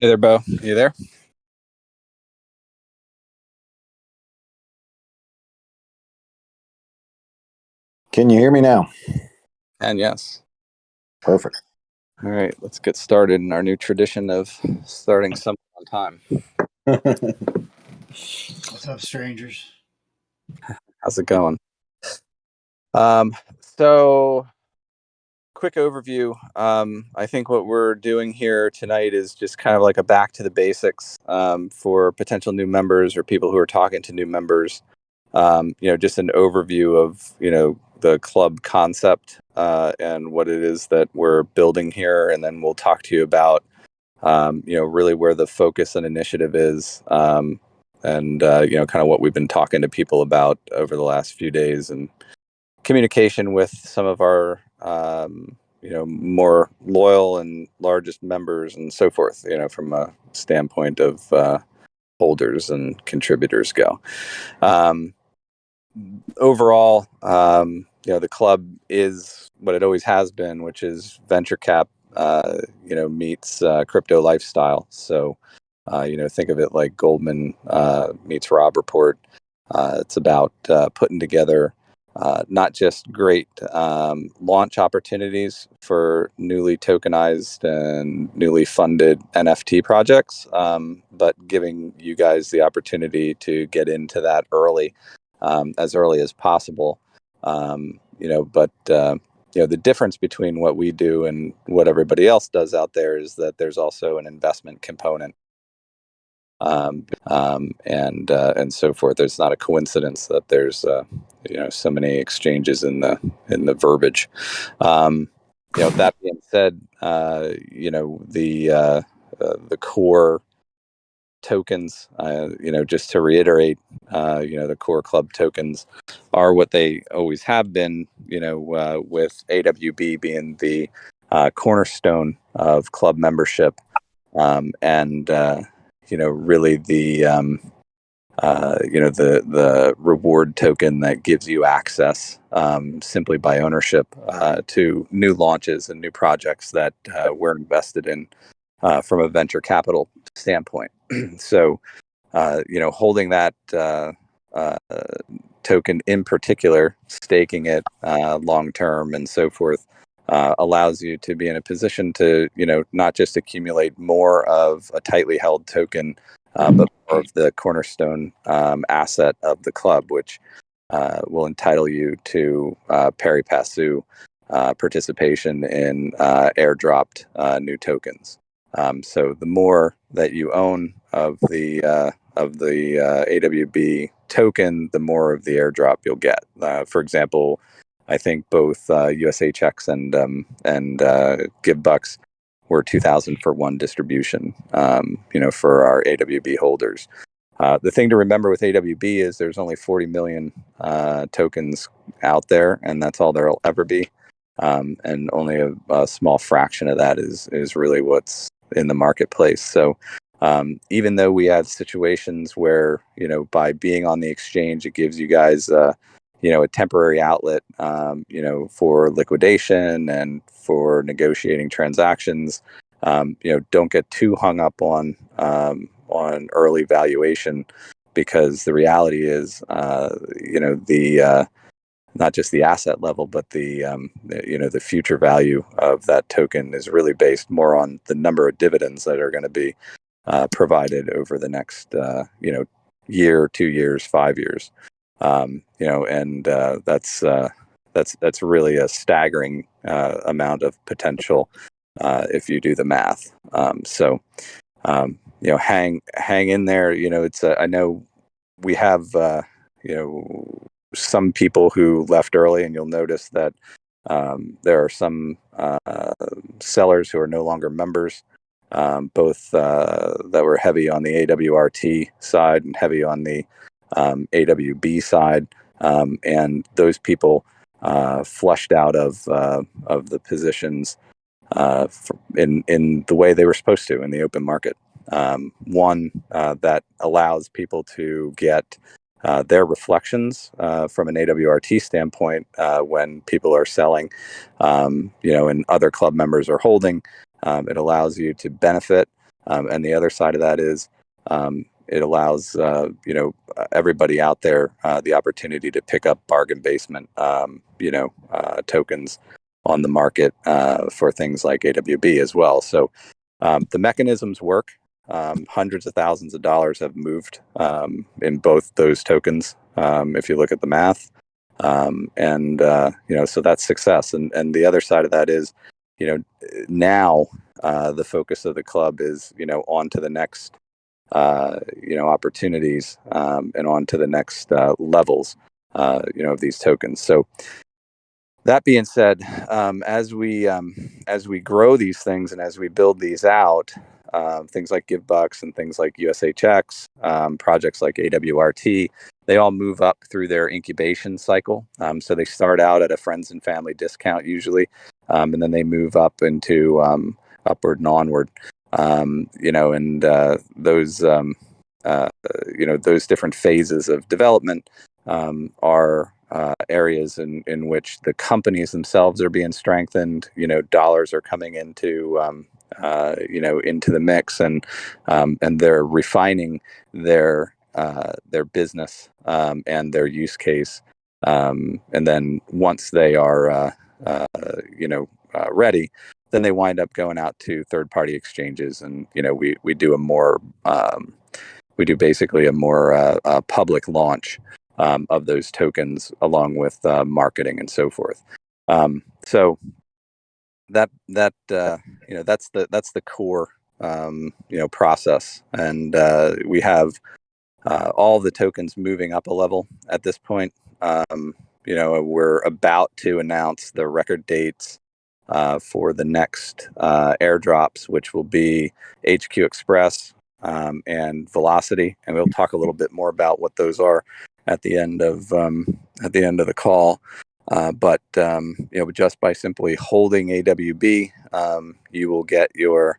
Hey there, Bo. You there? Can you hear me now? And yes. Perfect. All right, let's get started in our new tradition of starting something on time. What's up, strangers? How's it going? Um, so quick overview. I think what we're doing here tonight is just kind of like a back to the basics for potential new members or people who are talking to new members. Just an overview of, the club concept and what it is that we're building here. And then we'll talk to you about, really where the focus and initiative is. Kind of what we've been talking to people about over the last few days and communication with some of our, more loyal and largest members and so forth, from a standpoint of holders and contributors go. Overall, the club is what it always has been, which is venture cap, meets crypto lifestyle. So, think of it like Goldman meets Rob Report. It's about putting together not just great launch opportunities for newly tokenized and newly funded NFT projects, but giving you guys the opportunity to get into that as early as possible. The difference between what we do and what everybody else does out there is that there's also an investment component, and so forth. It's not a coincidence that there's so many exchanges in the verbiage. That being said, the core tokens, just to reiterate, the core club tokens are what they always have been, with AWB being the cornerstone of club membership, really the reward token that gives you access simply by ownership to new launches and new projects that we're invested in from a venture capital standpoint. So, holding that token in particular, staking it long term and so forth, allows you to be in a position to, not just accumulate more of a tightly held token, but more of the cornerstone asset of the club, which will entitle you to pari passu participation in airdropped new tokens. So the more that you own of the AWB token, the more of the airdrop you'll get. For example, I think both USHX and GiveBucks were 2,000 for one distribution. For our AWB holders. The thing to remember with AWB is there's only 40 million tokens out there, and that's all there'll ever be. And only a small fraction of that is really what's in the marketplace. So even though we have situations where, by being on the exchange, it gives you guys, a temporary outlet, for liquidation and for negotiating transactions, don't get too hung up on early valuation, because the reality is, not just the asset level, but the future value of that token is really based more on the number of dividends that are going to be provided over the next year, 2 years, 5 years. That's really a staggering amount of potential if you do the math. Hang in there. I know we have some people who left early, and you'll notice that there are some sellers who are no longer members, both that were heavy on the AWRT side and heavy on the AWB side, and those people flushed out of the positions in the way they were supposed to in the open market. One that allows people to get their reflections from an AWRT standpoint when people are selling, and other club members are holding. It allows you to benefit And the other side of that is it allows everybody out there the opportunity to pick up bargain basement tokens on the market for things like AWB as well. So the mechanisms work. Hundreds of thousands of dollars have moved in both those tokens. If you look at the math, so that's success. And the other side of that is, now the focus of the club is, on to the next, opportunities and on to the next levels, of these tokens. So that being said, as we grow these things and as we build these out, things like GiveBucks and things like USHX, projects like AWRT, they all move up through their incubation cycle. So they start out at a friends and family discount usually, and then they move up into upward and onward. Those different phases of development are areas in which the companies themselves are being strengthened. Dollars are coming into into the mix, and they're refining their business and their use case. And then once they are ready, then they wind up going out to third-party exchanges, and we do a more we do basically a more public launch of those tokens, along with marketing and so forth. So that's the core process, and we have all the tokens moving up a level at this point. We're about to announce the record dates for the next airdrops, which will be HQ Express and Velocity, and we'll talk a little bit more about what those are at the end of the call. But just by simply holding AWB, you will get your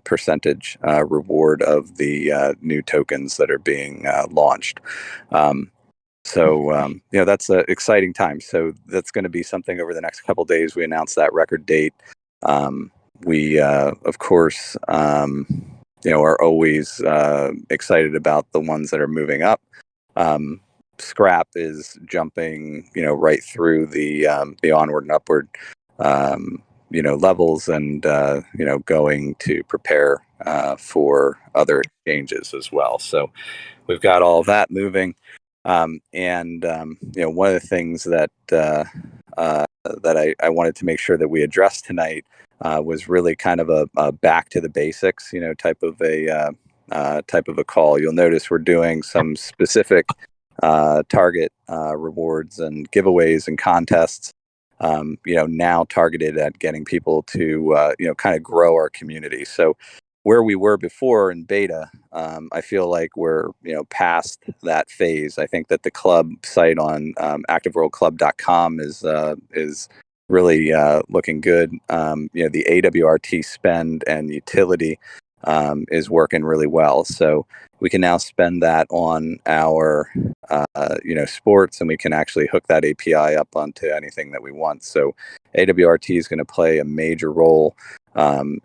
percentage reward of the new tokens that are being launched. That's an exciting time. So that's going to be something over the next couple of days. We announce that record date. We, of course, are always excited about the ones that are moving up. Scrap is jumping, right through the onward and upward, levels, and going to prepare for other exchanges as well. So we've got all of that moving. One of the things that I wanted to make sure that we addressed tonight was really kind of a back to the basics, type of a call. You'll notice we're doing some specific target rewards and giveaways and contests, now targeted at getting people to kind of grow our community. So where we were before in beta, I feel like we're past that phase. I think that the club site on activeworldclub.com is really looking good. The AWRT spend and utility is working really well. So we can now spend that on our sports, and we can actually hook that API up onto anything that we want. So AWRT is going to play a major role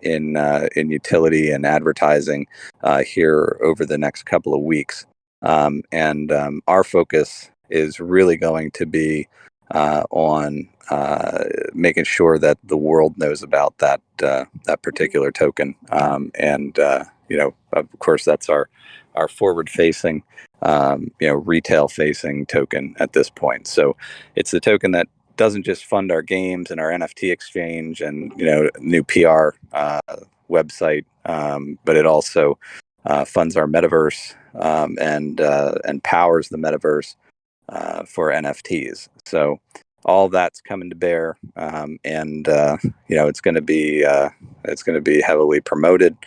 in utility and advertising here over the next couple of weeks. And our focus is really going to be on making sure that the world knows about that particular token. Of course, that's our forward-facing, retail-facing token at this point. So it's the token that doesn't just fund our games and our NFT exchange and new PR website, but it also funds our metaverse and powers the metaverse for NFTs. So all that's coming to bear, and it's going to be heavily promoted,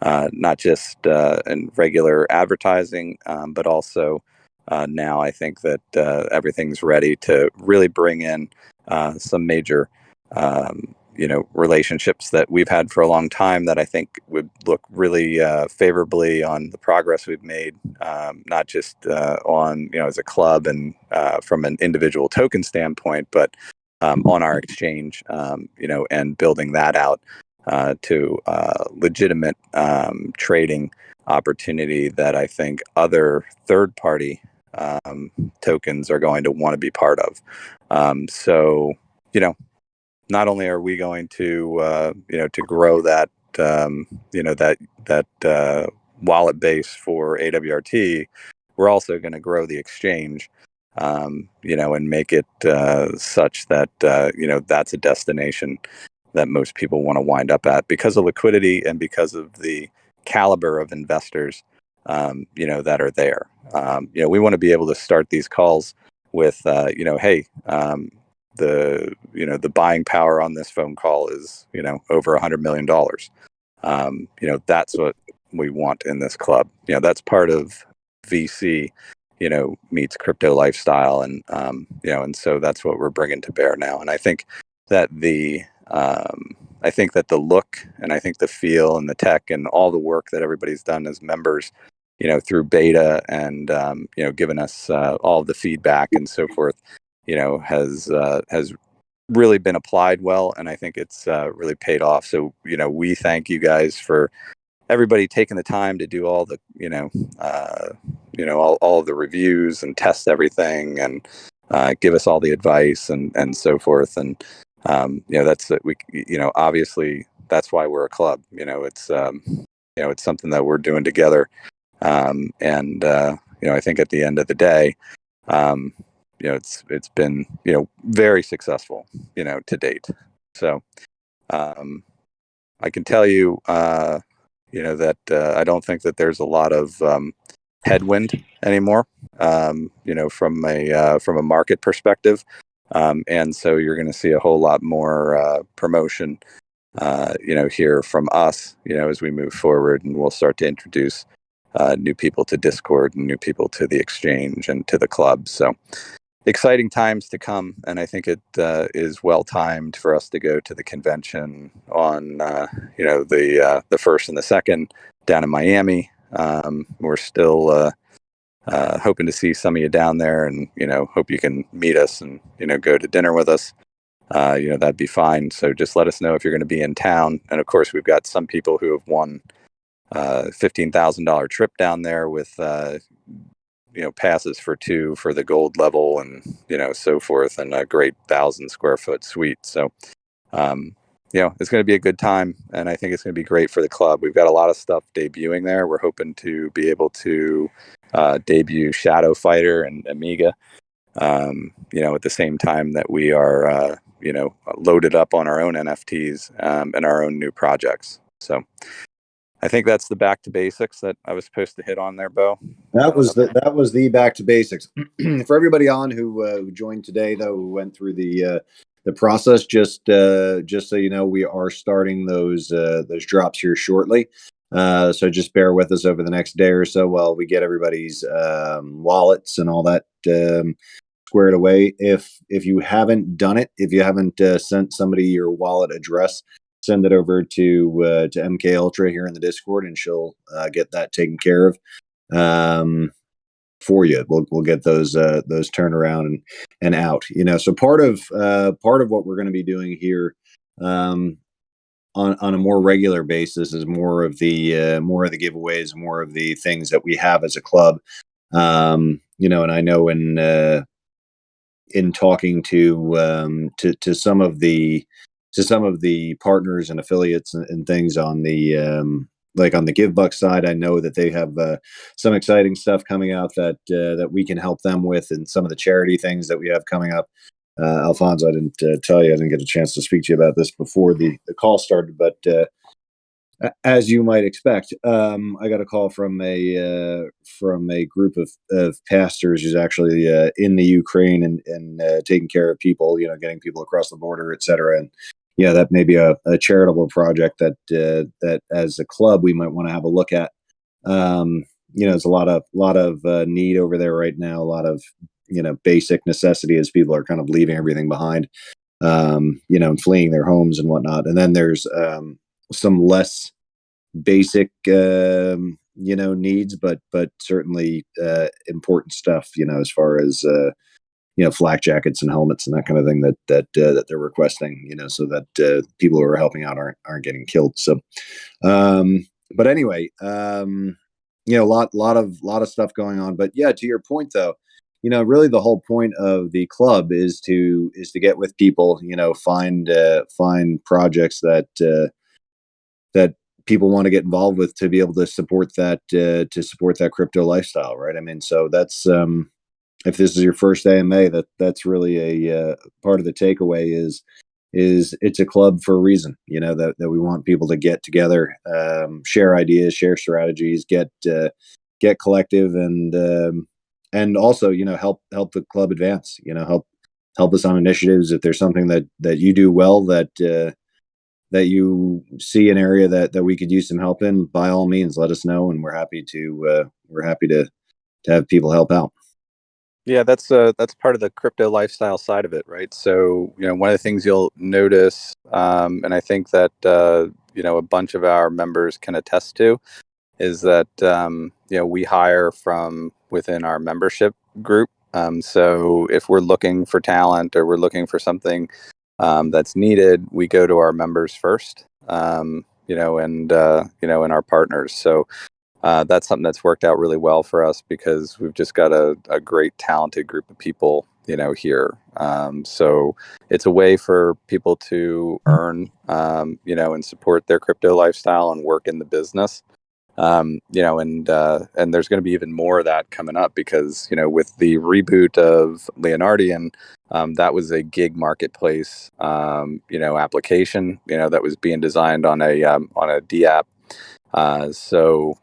not just in regular advertising, but also now I think that everything's ready to really bring in some major relationships that we've had for a long time that I think would look really favorably on the progress we've made, not just on as a club and from an individual token standpoint, but on our exchange, and building that out to legitimate trading opportunity that I think other third-party tokens are going to want to be part of. So, not only are we going to, to grow that, that wallet base for AWRT, we're also going to grow the exchange, and make it such that, that's a destination that most people want to wind up at because of liquidity and because of the caliber of investors, that are there. We want to be able to start these calls with, hey, the buying power on this phone call is, over $100 million. That's what we want in this club. That's part of VC, meets crypto lifestyle, and so that's what we're bringing to bear now. And I think that the look, and I think the feel and the tech and all the work that everybody's done as members, through beta and given us all the feedback and so forth, has really been applied well, and I think it's really paid off. So we thank you guys for everybody taking the time to do all the all of the reviews and test everything and give us all the advice and so forth. And that's we obviously that's why we're a club. It's something that we're doing together. And I think at the end of the day, it's been very successful to date. So I can tell you that I don't think that there's a lot of headwind anymore, from a market perspective. And so you're going to see a whole lot more promotion, here from us, as we move forward, and we'll start to introduce new people to Discord and new people to the exchange and to the club. So exciting times to come, and I think it is well timed for us to go to the convention on the first and the second down in Miami. We're still hoping to see some of you down there, and hope you can meet us and go to dinner with us. That'd be fine. So just let us know if you're going to be in town. And of course, we've got some people who have won $15,000 trip down there with passes for 2 for the gold level, and so forth, and a great 1,000-square-foot suite. So it's going to be a good time, and I think it's going to be great for the club. We've got a lot of stuff debuting there. We're hoping to be able to debut Shadow Fighter and Amiga, at the same time that we are loaded up on our own NFTs and our own new projects. So I think that's the back to basics that I was supposed to hit on there, Bo. That was the back to basics. For everybody on who joined today, though, who went through the process, just so you know, we are starting those drops here shortly. So just bear with us over the next day or so while we get everybody's wallets and all that squared away. If you haven't done it, if you haven't sent somebody your wallet address, send it over to MK Ultra here in the Discord, and she'll get that taken care of for you. We'll get those turned around and out. So part of what we're going to be doing here on a more regular basis is more of the giveaways, more of the things that we have as a club. And I know in talking to some of the partners and affiliates and things on the on the GiveBucks side, I know that they have some exciting stuff coming out that we can help them with, and some of the charity things that we have coming up. Alfonso, I didn't tell you, I didn't get a chance to speak to you about this before the call started, but as you might expect, I got a call from a group of pastors who's actually in the Ukraine and taking care of people, getting people across the border, et cetera. And that may be a charitable project that as a club we might want to have a look at. There's a lot of need over there right now, a lot of basic necessity as people are kind of leaving everything behind, and fleeing their homes and whatnot. And then there's some less basic needs, but certainly important stuff, as far as flak jackets and helmets and that kind of thing that they're requesting, so that people who are helping out aren't getting killed. So, but anyway, lot of stuff going on. But yeah, to your point though, really the whole point of the club is to get with people, find projects that people want to get involved with to be able to support that crypto lifestyle, right? I mean, so that's if this is your first AMA, that's really a part of the takeaway is it's a club for a reason, that we want people to get together, share ideas, share strategies, get collective, and also help the club advance, help us on initiatives. If there's something that you do well, that you see an area that we could use some help in, by all means let us know, and we're happy to have people help out. Yeah, that's part of the crypto lifestyle side of it, right? So, one of the things you'll notice, and I think that a bunch of our members can attest to, is that we hire from within our membership group. So if we're looking for talent or we're looking for something that's needed, we go to our members first, and our partners. So that's something that's worked out really well for us because we've just got a great talented group of people, here. So it's a way for people to earn, and support their crypto lifestyle and work in the business. And there's going to be even more of that coming up because, with the reboot of Leonardian, that was a gig marketplace, application, that was being designed on a D app. So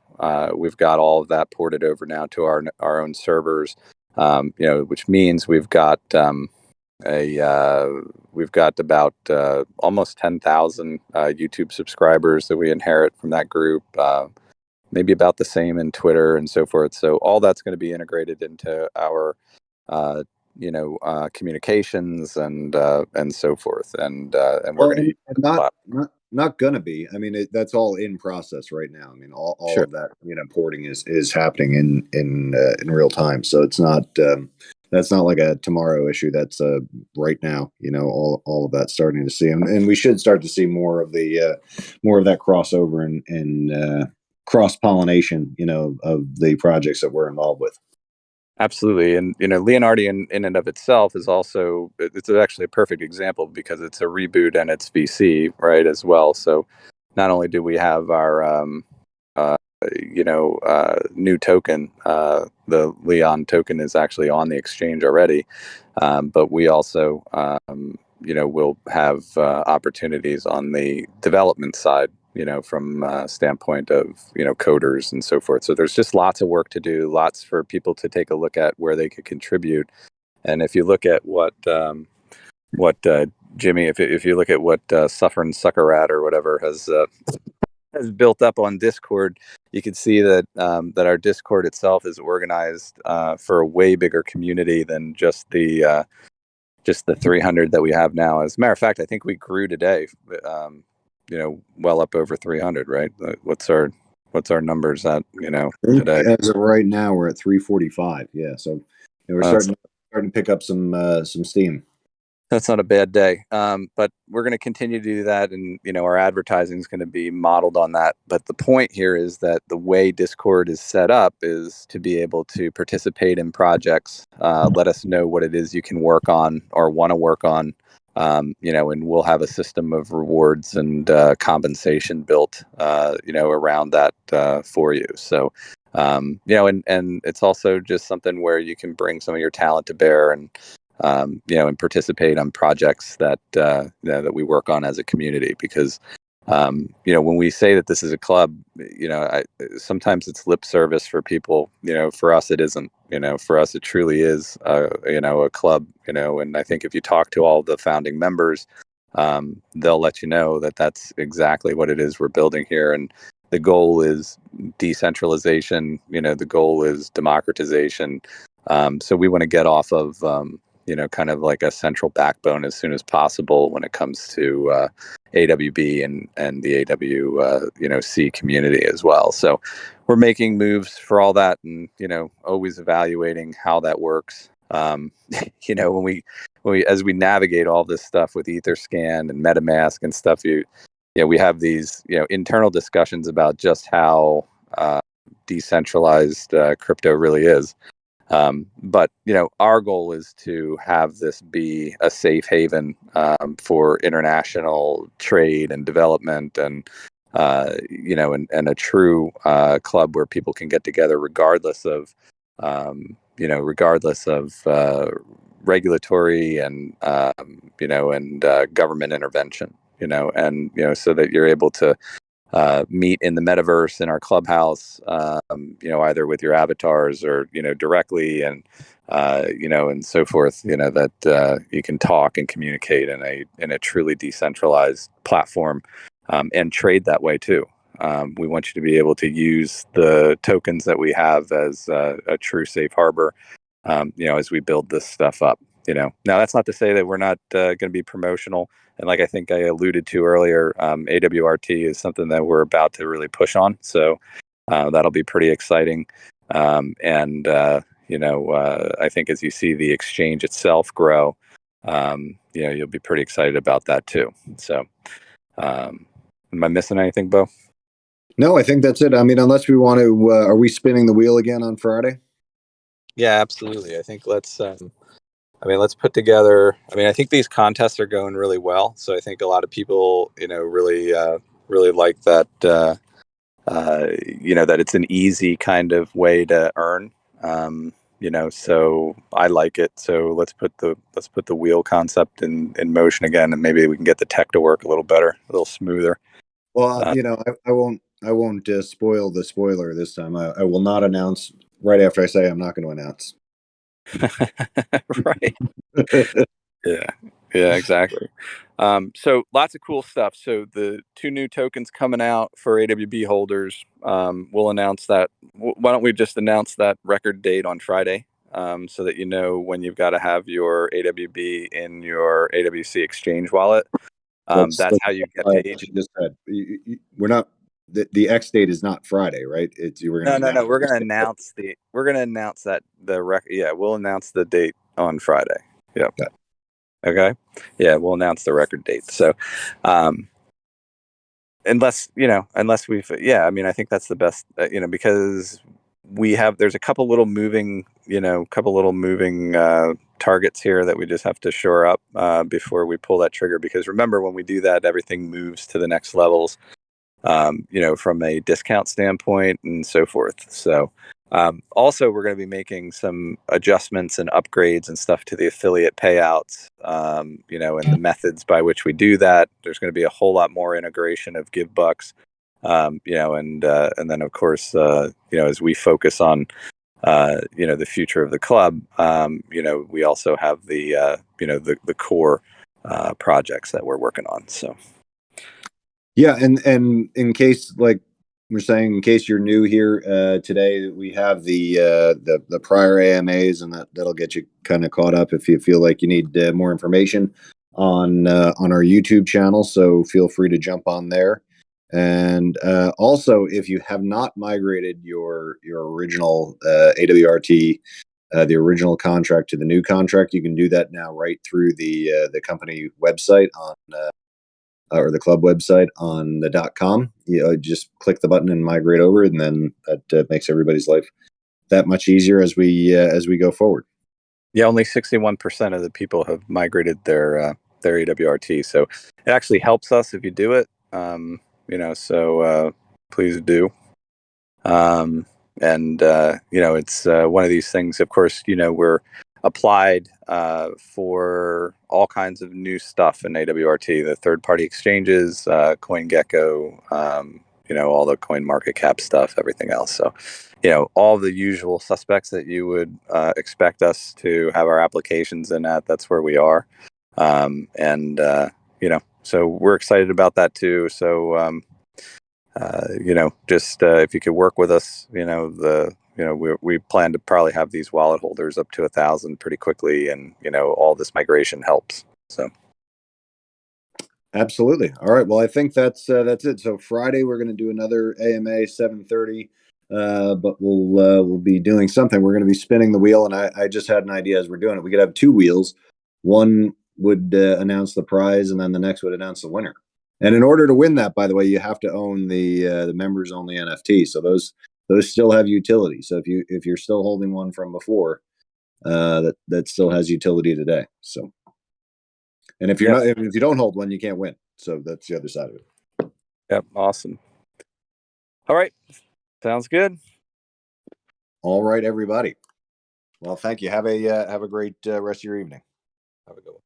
we've got all of that ported over now to our own servers, which means we've got about almost 10,000 YouTube subscribers that we inherit from that group. Maybe about the same in Twitter and so forth. So all that's going to be integrated into our, communications and so forth. And we're going to not gonna be. I mean, that's all in process right now. I mean, all sure. of that porting is happening in real time. So it's not that's not like a tomorrow issue. That's right now. All of that starting to see, and we should start to see more of that crossover and cross pollination, of the projects that we're involved with. Absolutely. And, Leonardi in and of itself is also, it's actually a perfect example because it's a reboot and it's VC, right, as well. So not only do we have our, new token, the Leon token is actually on the exchange already, but we also, will have opportunities on the development side, from a standpoint of, coders and so forth. So there's just lots of work to do, lots for people to take a look at where they could contribute. And if you look at what Jimmy, if you look at what Suffering Suckerrat or whatever has built up on Discord, you can see that that our Discord itself is organized for a way bigger community than just the 300 that we have now. As a matter of fact, I think we grew today, well up over 300, right? What's our numbers at, today? As of right now, we're at 345. Yeah, so we're starting to pick up some steam. That's not a bad day. But we're going to continue to do that. And, our advertising is going to be modeled on that. But the point here is that the way Discord is set up is to be able to participate in projects, let us know what it is you can work on or want to work on, and we'll have a system of rewards and compensation built, around that for you. So, and it's also just something where you can bring some of your talent to bear and participate on projects that that we work on as a community. Because when we say that this is a club, sometimes it's lip service for people. For us, it isn't. For us, it truly is. A club. And I think if you talk to all the founding members, they'll let you know that that's exactly what it is we're building here. And the goal is decentralization. The goal is democratization. So we want to get off of kind of like a central backbone as soon as possible when it comes to AWB and the C community as well. So we're making moves for all that and, always evaluating how that works. you know, as we navigate all this stuff with Etherscan and MetaMask and stuff, we have these, internal discussions about just how decentralized crypto really is. But our goal is to have this be a safe haven for international trade and development, and and a true club where people can get together regardless of regulatory and government intervention. So that you're able to meet in the metaverse in our clubhouse, either with your avatars or, directly, and, and so forth, that you can talk and communicate in a truly decentralized platform, and trade that way too. We want you to be able to use the tokens that we have as a true safe harbor, as we build this stuff up. Now that's not to say that we're not going to be promotional. And like I think I alluded to earlier, AWRT is something that we're about to really push on. So that'll be pretty exciting. And I think as you see the exchange itself grow, you'll be pretty excited about that too. So am I missing anything, Bo? No, I think that's it. I mean, unless we want to, are we spinning the wheel again on Friday? Yeah, absolutely. I think let's put together. I think these contests are going really well. So I think a lot of people, really like that. That it's an easy kind of way to earn. So I like it. So let's put the wheel concept in motion again, and maybe we can get the tech to work a little better, a little smoother. Well, I won't spoil the spoiler this time. I will not announce right after I say I'm not going to announce. Right. Yeah, exactly. So lots of cool stuff. So the 2 new tokens coming out for AWB holders. We'll announce that. Why don't we just announce that record date on Friday, so that when you've got to have your AWB in your AWC exchange wallet. That's how you get paid. You just said we're not. The X date is not Friday, right? No. We're going to announce that the record. Yeah, we'll announce the date on Friday. Yep. Okay. Yeah, we'll announce the record date. So, unless we've, I think that's the best, because there's a couple little moving, targets here that we just have to shore up before we pull that trigger. Because remember, when we do that, everything moves to the next levels, from a discount standpoint and so forth. So, also, we're going to be making some adjustments and upgrades and stuff to the affiliate payouts, and the methods by which we do that. There's going to be a whole lot more integration of GiveBucks, and then of course, as we focus on, the future of the club, we also have the core projects that we're working on. So. Yeah, and in case, like we're saying, in case you're new here today, we have the prior AMAs, and that'll get you kind of caught up if you feel like you need more information on our YouTube channel. So feel free to jump on there. And also, if you have not migrated your original AWRT, the original contract to the new contract, you can do that now right through the company website on. Or the club website on the .com. Just click the button and migrate over, and then that makes everybody's life that much easier as we go forward. Yeah, only 61% of the people have migrated their AWRT, so it actually helps us if you do it. So please do. It's one of these things. Of course, we're applied for all kinds of new stuff in AWRT, the third-party exchanges, CoinGecko, all the coin market cap stuff, everything else. So, all the usual suspects that you would expect us to have our applications in at, that's where we are. So we're excited about that too. So, if you could work with us, we plan to probably have these wallet holders up to 1,000 pretty quickly, and all this migration helps. So, absolutely. All right. Well, I think that's it. So Friday we're going to do another AMA 7:30. but we'll be doing something. We're going to be spinning the wheel, and I just had an idea as we're doing it. We could have two wheels. One would announce the prize, and then the next would announce the winner. And in order to win that, by the way, you have to own the members only NFT. So those still have utility. So if you're still holding one from before, that still has utility today. So, and if you're not, if you don't hold one, you can't win. So that's the other side of it. Yep. Awesome. All right. Sounds good. All right, everybody. Well, thank you. Have a great rest of your evening. Have a good one.